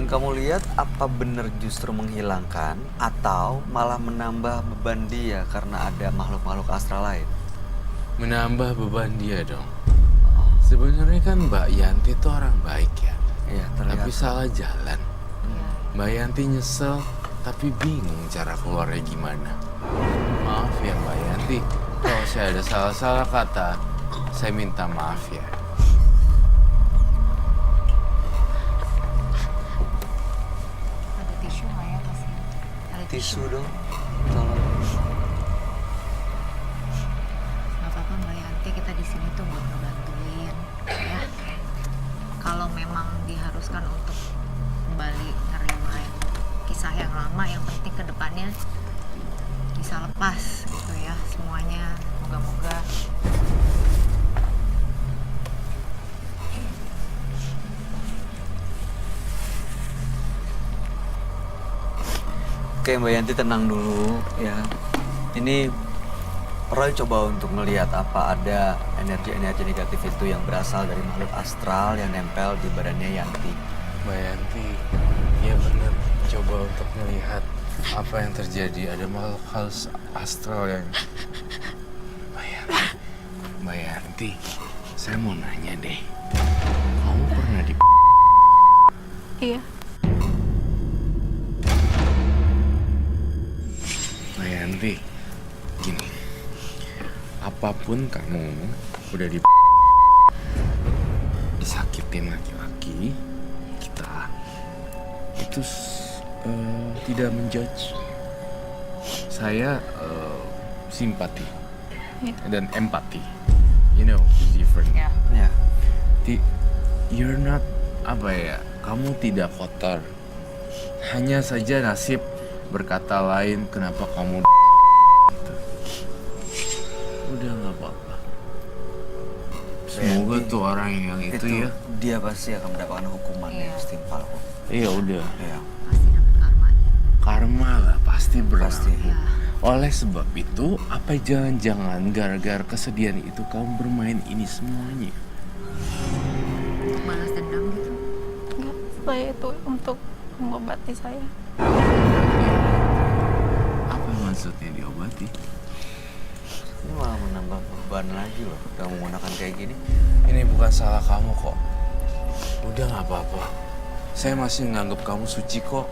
Yang kamu lihat apa benar justru menghilangkan atau malah menambah beban dia karena ada makhluk-makhluk astral lain? Menambah beban dia dong. Sebenarnya kan Mbak Yanti itu orang baik ya. Iya, terlihat. Tapi salah jalan. Mbak Yanti nyesel, tapi bingung cara keluarnya gimana. Maaf ya Mbak Yanti, kalau saya ada salah-salah kata, saya minta maaf ya. Ada tisu nggak ya pasien? Ada Tisu dong, tolong. Nggak apa-apa Mbak Yanti, kita di sini tuh buat ngebantuin, ya. Kalau memang diharuskan untuk kembali ngerimain kisah yang lama, yang penting ke depannya bisa lepas gitu ya semuanya. Moga-moga. Oke Mbak Yanti, tenang dulu ya. Ini Roy coba untuk melihat apa ada energi-energi negatif itu yang berasal dari makhluk astral yang nempel di badannya Yanti. Mbak Yanti, ya bener, coba untuk melihat apa yang terjadi. Ada makhluk halus astral yang... Mbak Yanti, saya mau nanya deh. Kamu pernah di... Iya. Mbak Yanti, gini. Apapun kamu udah disakitin laki-laki, kita itu tidak menjudge. Saya simpati dan empati. You know, it's different. Ya. Ya. You're not, apa ya, kamu tidak kotor. Hanya saja nasib berkata lain kenapa kamu gitu. Udah nggak apa-apa. Semoga Yanti, tuh orang yang itu ya. dia pasti akan mendapatkan hukuman yang setimpal kok. Iya udah. Ya. Pasti dapat karmanya. Karma lah pasti berlaku. Pasti. Ya. Oleh sebab itu, apa jangan-jangan gara-gara kesedihan itu kamu bermain ini semuanya? Balas dendam gitu. Enggak, saya itu untuk mengobati saya. Apa maksudnya diobati? Ini malah menambah beban lagi loh kamu menggunakan kayak gini. Ini bukan salah kamu kok. Udah nggak apa-apa. Saya masih nganggap kamu suci kok.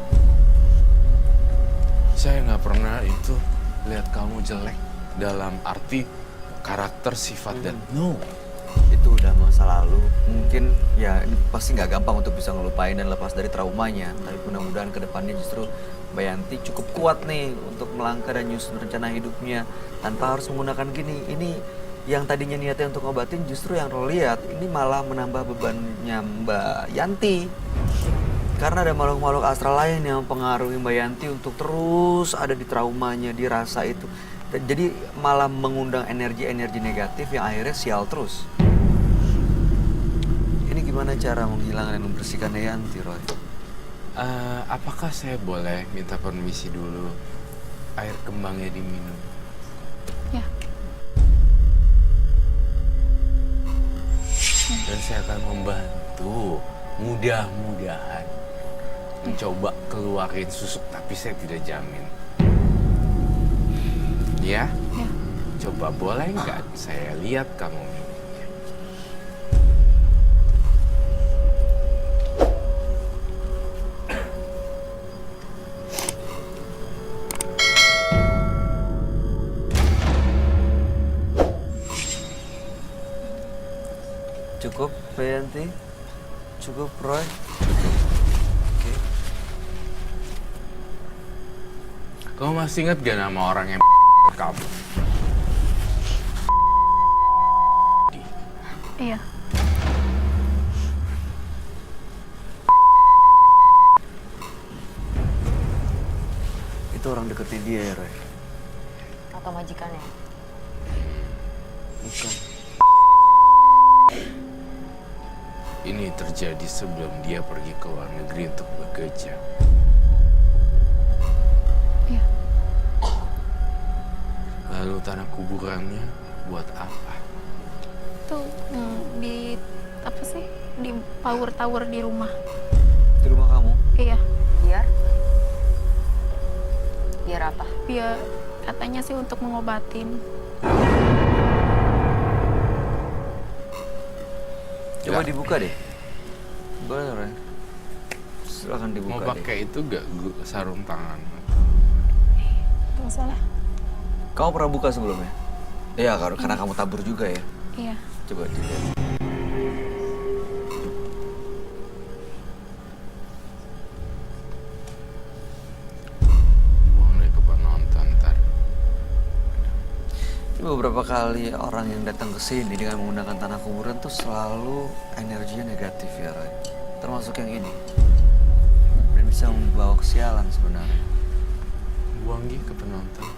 Saya nggak pernah itu lihat kamu jelek dalam arti karakter, sifat, dan no. Itu udah masa lalu. Mungkin ya ini pasti nggak gampang untuk bisa ngelupain dan lepas dari traumanya. Tapi mudah-mudahan kedepannya justru Mbak Yanti cukup kuat nih untuk melangkah dan nyusun rencana hidupnya tanpa harus menggunakan gini. Ini yang tadinya niatnya untuk ngobatin justru yang lo lihat ini malah menambah bebannya Mbak Yanti. Karena ada makhluk-makhluk astral lain yang mempengaruhi Mbak Yanti untuk terus ada di traumanya, dirasa itu. Jadi malah mengundang energi-energi negatif yang akhirnya sial terus. Ini gimana cara menghilangkan dan membersihkannya Yanti, Roy? Apakah saya boleh minta permisi dulu? Air kembangnya diminum. Ya. Dan saya akan membantu, mudah-mudahan mencoba keluarin susuk, tapi saya tidak jamin. Ya? Ya. Coba boleh nggak saya lihat kamu minumnya? Cukup, Mbak Yanti? Cukup, Roy? Oke. Kamu masih ingat gak nama orang yang kamu? Iya. Itu orang deketnya dia ya, Roy? Atau majikannya. Bukan. Ini terjadi sebelum dia pergi ke luar negeri untuk bekerja. Iya. Lalu tanah kuburannya buat apa? Itu di apa sih? Di power tower di rumah. Di rumah kamu? Iya, Biar? Biar apa? biar katanya sih untuk mengobatin. Coba Ya. dibuka deh. Boleh, Roy. Silahkan Mau dibuka deh. pakai itu gak sarung tangan? Gak masalah. Kamu pernah buka sebelumnya? Iya, karena kamu tabur juga ya. Iya. Coba dilihat. Buang deh ke penonton ntar. Ini beberapa kali orang yang datang ke sini dengan menggunakan tanah kuburan tuh selalu energinya negatif ya, Roy. Termasuk yang ini. Dan bisa membawa kesialan sebenarnya. Buang Gi ke penonton.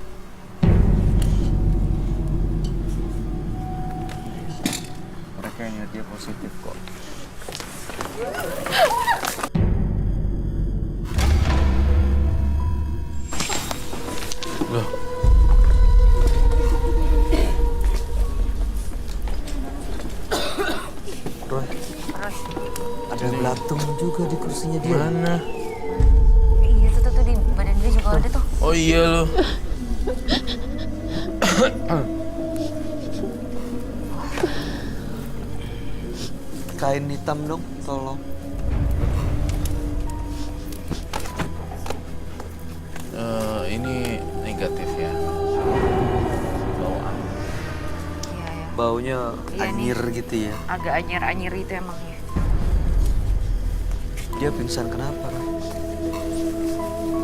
Mereka energinya positif kok. Loh, Roy, Terus? ada belatung juga di kursinya dia. mana? Iya tuh di badan dia juga ada tuh. Oh iya loh. Kain hitam dong, tolong. Ini negatif ya. Bawaan. Iya ya. Baunya Iya nih. anyir gitu ya. Agak anyir-anyir itu emangnya. Dia pingsan kenapa, Roy?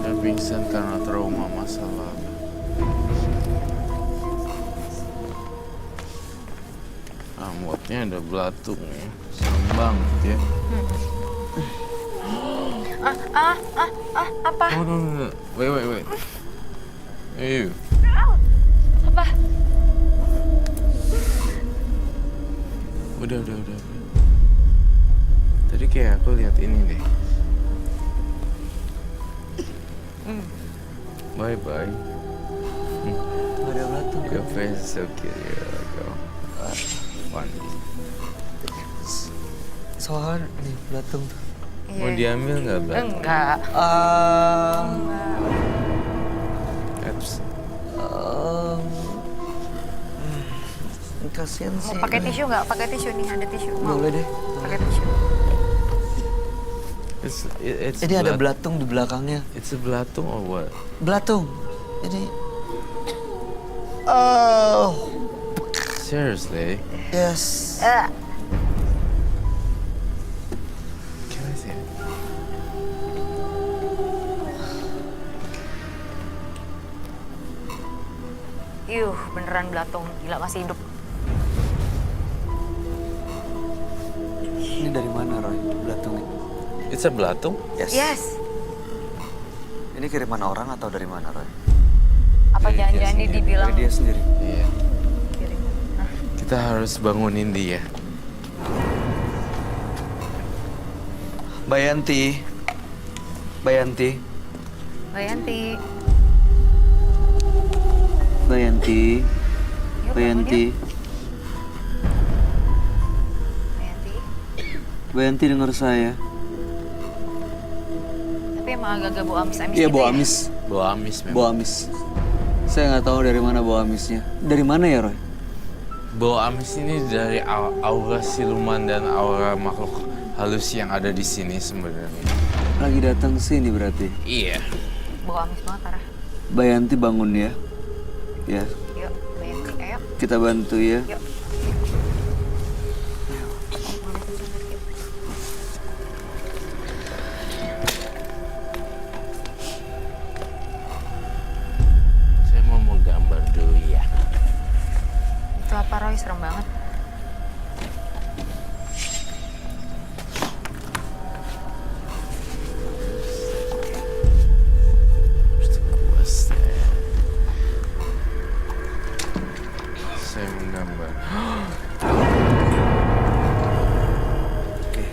Dia pingsan karena trauma masa lalu. Rambutnya ada belatung ya. Serem banget ya. Apa? Oh, no. Wait. Ew. Apa? Udah. Tadi kayak aku lihat ini deh. Bye. Gak ada belatung. Your face is so cute. Yeah, go. Funny. Soalnya nih belatung tuh. Mau diambil nggak belatung? Enggak. Enggak. Eps. Kasian Mau sih. pakai tisu nggak? Pakai tisu nih, ada tisu. Mau? Boleh deh. Pakai tisu. It's Ini ada belatung di belakangnya. It's a belatung or what? Belatung. Ini. Oh. Seriously? Yes. Can I see it? Beneran belatung. Gila, masih hidup. Ini dari mana, Roy? Belatungnya? It's a belatung? Yes. Ini kiriman orang atau dari mana, Roy? Apa Dari dia jangan-jangan ini sendiri, dibilang Dari dia sendiri. Iya. kirim? Nah, Kita harus bangunin dia. Bayanti. Bayanti. Mbak Yanti. Bayanti. Yuk, Bayanti. bangun yuk. Mbak Yanti. Bayanti dengar saya. Tapi emang agak-agak bau amis-amis Iya, gitu bau ya? amis. Bau amis memang. Bau amis. Saya nggak tahu dari mana bau amisnya. Dari mana ya, Roy? Bau amis ini dari aura siluman dan aura makhluk halus yang ada di sini sebenarnya. Lagi datang sini berarti. Iya. Bau amis banget, parah. Bayanti bangun ya. Ya, Yuk, Mbak Yanti, ayo. kita bantu ya. Yuk. Saya mau gambar dulu ya. Itu apa, Roy? Serem banget. Saya menggambar. Oke.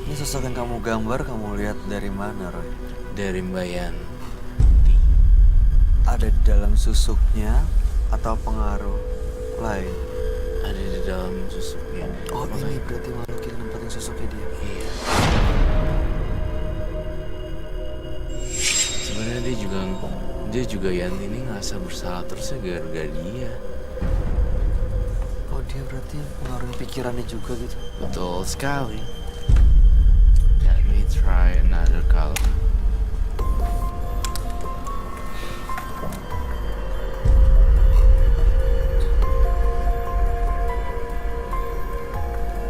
Ini sosok yang kamu gambar, kamu lihat dari mana, Roy? Dari Mbak Yanti. Ada di dalam susuknya atau pengaruh lain? ada di dalam susuknya. Oh, ini Makanya- berarti makhluk ini nempatin susuknya dia. Iya. Sebenarnya dia juga Yanti ini ngerasa bersalah terusnya gara-gara dia. Oh, dia berarti pengaruhi pikirannya juga gitu. Betul sekali. Let me try another color.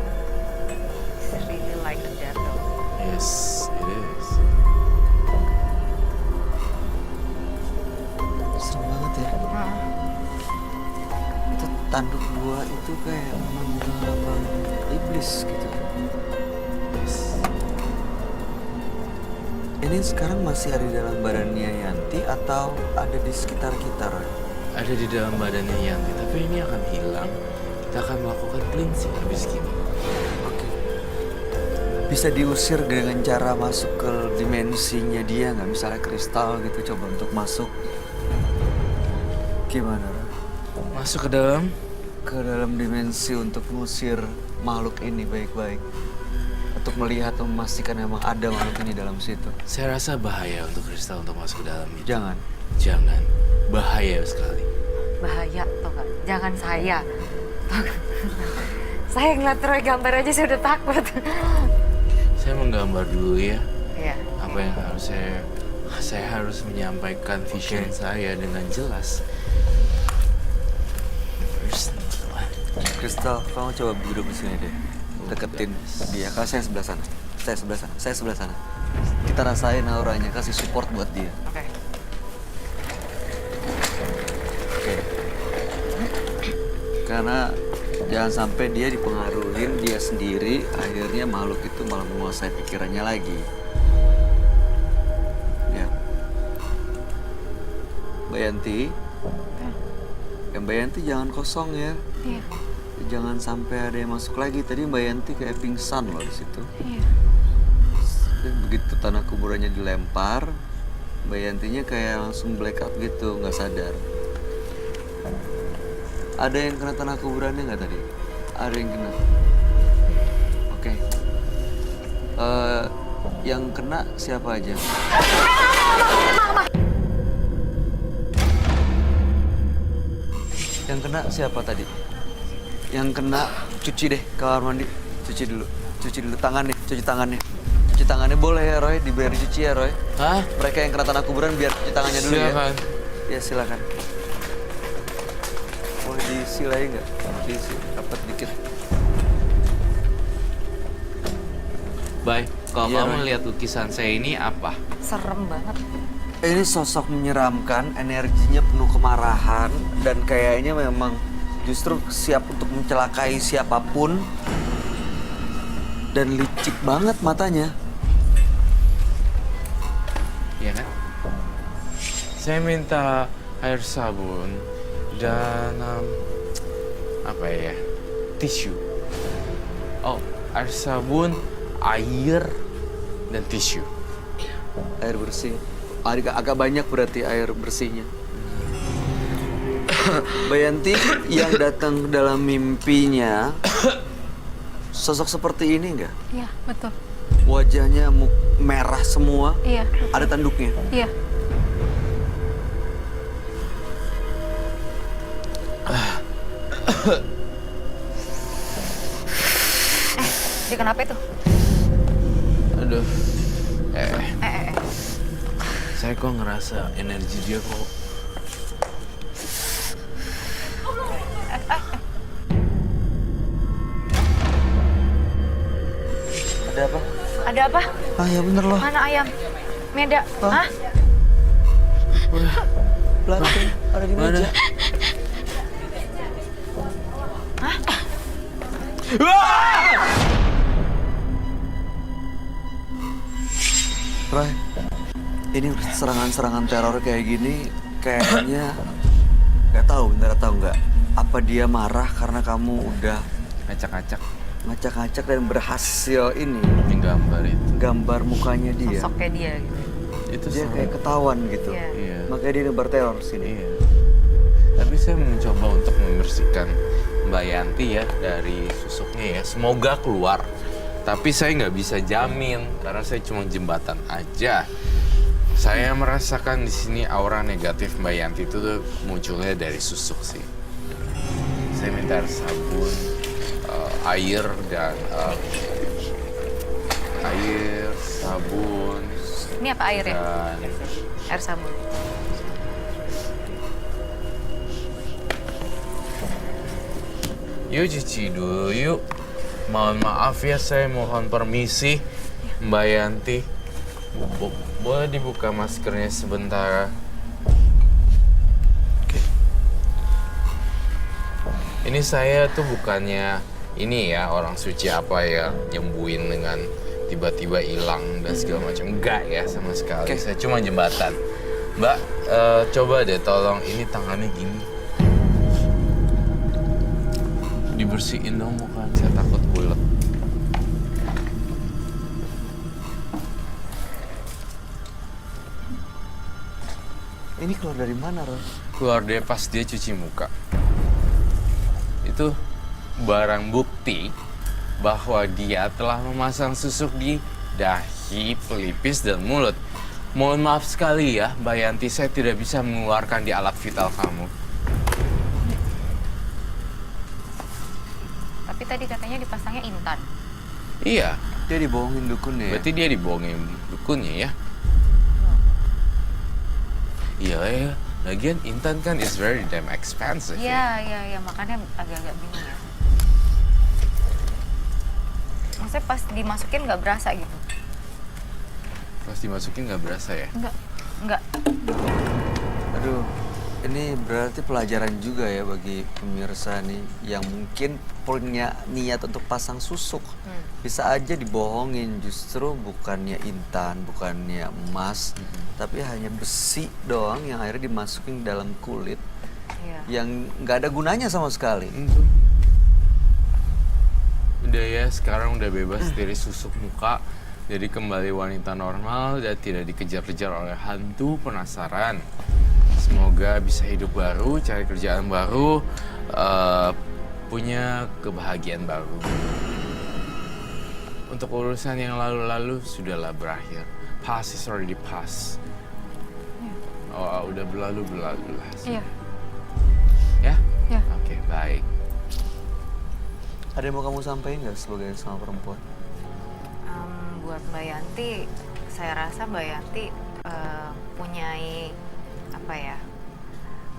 It's really like a devil. Yes, it is. Serem banget ya. Itu tanduk dua itu kayak memang lambang iblis gitu. Yes. Ini sekarang masih ada di dalam badannya Yanti atau ada di sekitar kita, Roy? Ada di dalam badannya Yanti, tapi ini akan hilang. Kita akan melakukan cleansing habis gini. Oke. Bisa diusir dengan cara masuk ke dimensinya dia nggak? Misalnya kristal gitu, coba untuk masuk. Gimana, Roy? Masuk ke dalam. Ke dalam dimensi untuk mengusir makhluk ini baik-baik. Untuk melihat dan memastikan memang ada makhluk ini dalam situ. Saya rasa bahaya untuk kristal untuk masuk ke dalam itu. Jangan. Jangan. Bahaya sekali. Bahaya tau gak? Jangan saya. Tau gak? Saya ngeliat Roy gambar aja saya udah takut. Saya menggambar dulu ya. Iya. Apa yang harus saya harus menyampaikan vision saya dengan jelas. First one. Kristal, kamu coba duduk di sini deh. Deketin dia. Kalau saya sebelah sana. Saya sebelah sana. Saya sebelah sana. Kita rasain auranya, kasih support buat dia. Oke. Oke. Karena jangan sampai dia dipengaruhin dia sendiri, akhirnya makhluk itu malah menguasai pikirannya lagi. Ya. Mbak Yanti. Ya, Mbak Yanti jangan kosong ya. Iya. Jangan sampai ada yang masuk lagi. Tadi Mbak Yanti kayak pingsan loh di situ. Iya. Begitu tanah kuburannya dilempar, Mbak Yantinya kayak langsung blackout gitu, nggak sadar. Ada yang kena tanah kuburannya nggak tadi? Ada yang kena. Oke. Yang kena siapa aja? Yang kena siapa tadi? Yang kena cuci deh kamar mandi. Cuci dulu tangan nih, cuci tangannya. Cuci tangannya boleh ya Roy, dibiar dicuci ya Roy. Hah? Mereka yang kena tanah kuburan biar cuci tangannya dulu Silakan. ya. Ya silakan. Boleh diisi lagi nggak? Diisi, dapat dikit. Baik, kalau Iya, kamu Roy. lihat lukisan saya ini apa? Serem banget. Ini sosok menyeramkan, energinya penuh kemarahan dan kayaknya memang justru siap untuk mencelakai siapapun dan licik banget matanya. Iya kan? Saya minta air sabun dan apa ya? Tisu. Oh, air sabun, air dan tisu. Air bersih. Agak banyak berarti air bersihnya. Mbak Yanti yang datang dalam mimpinya sosok seperti ini enggak? Iya, betul. Wajahnya merah semua, Iya. ada tanduknya. Iya. Dia kenapa itu? Aduh. Eh. Saya kok ngerasa energi dia kok. Ada apa? Ada apa? Ah ya bener loh. Mana ayam? Meda? Hah? Hah? Belakang ada di Mana? meja. Roy, ini serangan-serangan teror kayak gini kayaknya nggak tahu, bentar tahu nggak? Apa dia marah karena kamu udah Acak-acak ngacak-ngacak dan berhasil ini yang gambar itu. gambar mukanya dia? Sosoknya dia gitu. Itu Dia serem. kayak ketahuan gitu. Iya. Iya. Makanya dia nebar teror sini. Iya. Tapi saya mencoba untuk membersihkan Mbak Yanti ya dari susuknya ya. Semoga keluar. Tapi saya nggak bisa jamin karena saya cuma jembatan aja. Saya merasakan di sini aura negatif Mbak Yanti itu tuh munculnya dari susuk sih. Saya minta sabun, air dan air, sabun. Ini apa air ya? Dan Air sabun. yuk cuci dulu yuk. Mohon maaf ya, saya mohon permisi Mbak Yanti. Boleh dibuka maskernya sebentar? Oke. Ini saya tuh bukannya ini ya orang suci apa ya nyembuhin dengan tiba-tiba hilang dan segala macam. Enggak ya sama sekali. Saya cuma jembatan. Mbak, coba deh tolong ini tangannya gini. Dibersihin dong bukan, saya takut bulet. Ini keluar dari mana, Ron? Keluar dia pas dia cuci muka. Itu barang bukti bahwa dia telah memasang susuk di dahi, pelipis, dan mulut. Mohon maaf sekali ya, Mbak Yanti, saya tidak bisa mengeluarkan di alat vital kamu. Tapi tadi katanya dipasangnya Intan. Iya, Dia dibohongin dukunnya ya? berarti dia dibohongin dukunnya ya. Iya ya, lagian Intan kan is very damn expensive. Iya, makanya agak-agak bingung ya. Maksudnya pas dimasukin nggak berasa gitu? Pas dimasukin nggak berasa ya? Enggak. Aduh, ini berarti pelajaran juga ya bagi pemirsa nih yang mungkin punya niat untuk pasang susuk. Bisa aja dibohongin, justru bukannya intan, bukannya emas, tapi hanya besi doang yang akhirnya dimasukin dalam kulit Iya. yang nggak ada gunanya sama sekali. Udah ya, sekarang udah bebas dari susuk muka. Jadi kembali wanita normal dan tidak dikejar-kejar oleh hantu penasaran. Semoga bisa hidup baru, cari kerjaan baru, punya kebahagiaan baru. Untuk urusan yang lalu-lalu sudahlah berakhir. Past is already past. Oh, udah berlalu lah. Iya. Ya? Ya. Oke, baik. Ada yang mau kamu sampaikan nggak sebagai sama perempuan? Buat Mbak Yanti, saya rasa Mbak Yanti punyai apa ya,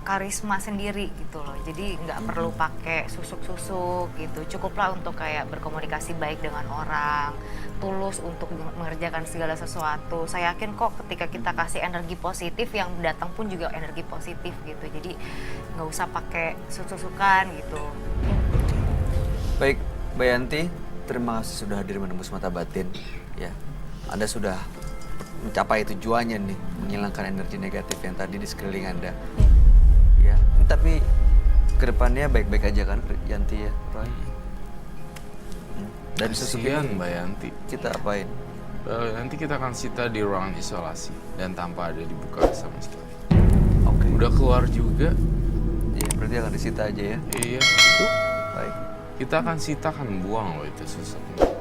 karisma sendiri gitu loh. Jadi nggak perlu pakai susuk-susuk gitu. Cukuplah untuk kayak berkomunikasi baik dengan orang, tulus untuk mengerjakan segala sesuatu. Saya yakin kok ketika kita kasih energi positif, yang datang pun juga energi positif gitu. Jadi nggak usah pakai susuk-susukan gitu. Baik, Mbak Yanti, terima kasih sudah hadir menembus mata batin. Ya, Anda sudah mencapai tujuannya nih, menghilangkan energi negatif yang tadi di sekeliling Anda. Ya, tapi kedepannya baik-baik aja kan, Yanti ya, Roy? Dan susuk Kasihan ini Mbak Yanti. kita apain? Nanti kita akan sita di ruangan isolasi dan tanpa ada dibuka sama sekali. Oke. Udah keluar juga. Iya, berarti akan disita aja ya. Iya, tuh. Baik. Kita akan sita, kan buang loh itu susuknya.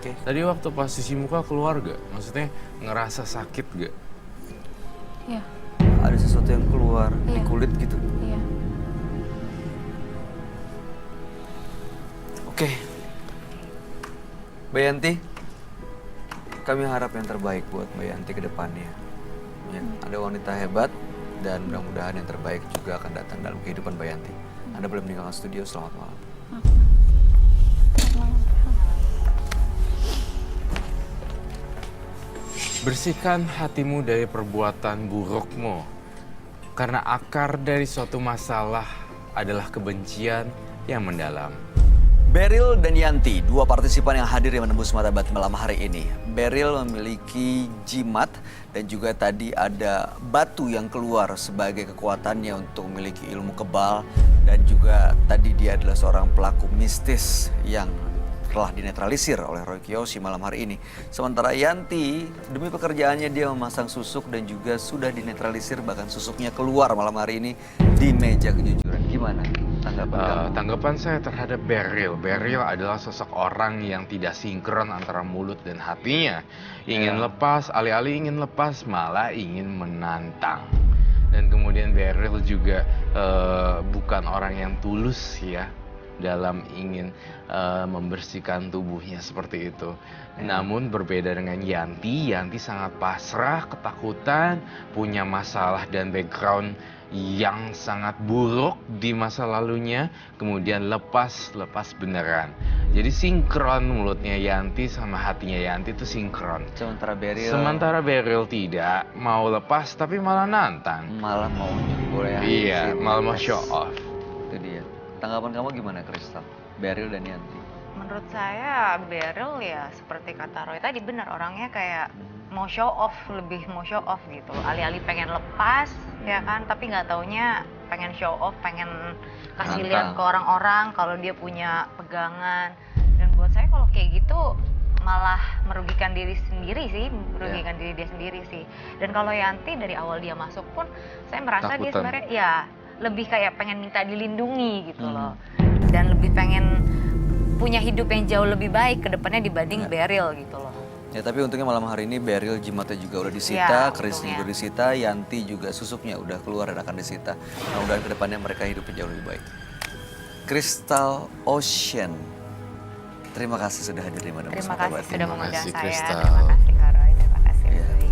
Oke. Tadi waktu pas cuci muka keluar gak? Maksudnya ngerasa sakit gak? Iya. Ada sesuatu yang keluar di Iya. kulit gitu. Iya. Oke. Mbak Yanti, kami harap yang terbaik buat Mbak Yanti ke depannya. Ya, ada wanita hebat dan mudah-mudahan yang terbaik juga akan datang dalam kehidupan Mbak Yanti. Anda boleh meninggalkan studio, selamat malam. Bersihkan hatimu dari perbuatan burukmu. Karena akar dari suatu masalah adalah kebencian yang mendalam. Beryl dan Yanti, dua partisipan yang hadir yang menembus mata batin malam hari ini. Beryl memiliki jimat dan juga tadi ada batu yang keluar sebagai kekuatannya untuk memiliki ilmu kebal. Dan juga tadi dia adalah seorang pelaku mistis yang telah dinetralisir oleh Roy Kiyoshi malam hari ini. Sementara Yanti, demi pekerjaannya dia memasang susuk dan juga sudah dinetralisir, bahkan susuknya keluar malam hari ini di meja kejujuran. Gimana Tanggapan kamu? Tanggapan saya terhadap Beryl. Beryl adalah sosok orang yang tidak sinkron antara mulut dan hatinya. Ingin lepas, alih-alih ingin lepas, malah ingin menantang. Dan kemudian Beryl juga bukan orang yang tulus ya dalam ingin membersihkan tubuhnya seperti itu. Namun berbeda dengan Yanti, Yanti sangat pasrah, ketakutan, punya masalah dan background yang sangat buruk di masa lalunya, kemudian lepas beneran. Jadi sinkron mulutnya Yanti sama hatinya Yanti itu sinkron. Sementara Beryl Tidak mau lepas tapi malah nantang. malah mau nyebur ya. Iya, malah mau show off. Itu dia. Tanggapan kamu gimana, Kristal? Beryl dan Yanti. Menurut saya Beryl ya seperti kata Roy tadi, benar, orangnya kayak mau show off, lebih mau show off gitu. Alih-alih pengen lepas ya kan, tapi nggak taunya pengen show off, pengen kasih lihat Nantang. ke orang-orang kalau dia punya pegangan. Dan buat saya kalau kayak gitu malah merugikan diri sendiri sih, merugikan diri dia sendiri sih. Dan kalau Yanti dari awal dia masuk pun saya merasa dia Takutan. sebenarnya ya lebih kayak pengen minta dilindungi gitu loh. Dan lebih pengen punya hidup yang jauh lebih baik ke depannya dibanding Beryl gitu loh. Ya tapi untungnya malam hari ini Beryl jimatnya juga udah disita, Ya, kerisnya untungnya. juga disita, Yanti juga susuknya udah keluar dan akan disita. Mudah-mudahan kedepannya mereka hidupnya jauh lebih baik. Crystal Ocean, terima kasih sudah hadir di mana Terima Bersama kasih Kabar. sudah mengundang kasih, saya. Crystal. Terima kasih Kak Roy, terima kasih Iya. Roy.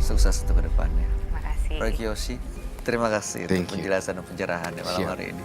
Sukses untuk kedepannya. Terima kasih. Roy Kiyoshi, terima kasih Thank untuk you. penjelasan dan pencerahan malam Siap. hari ini.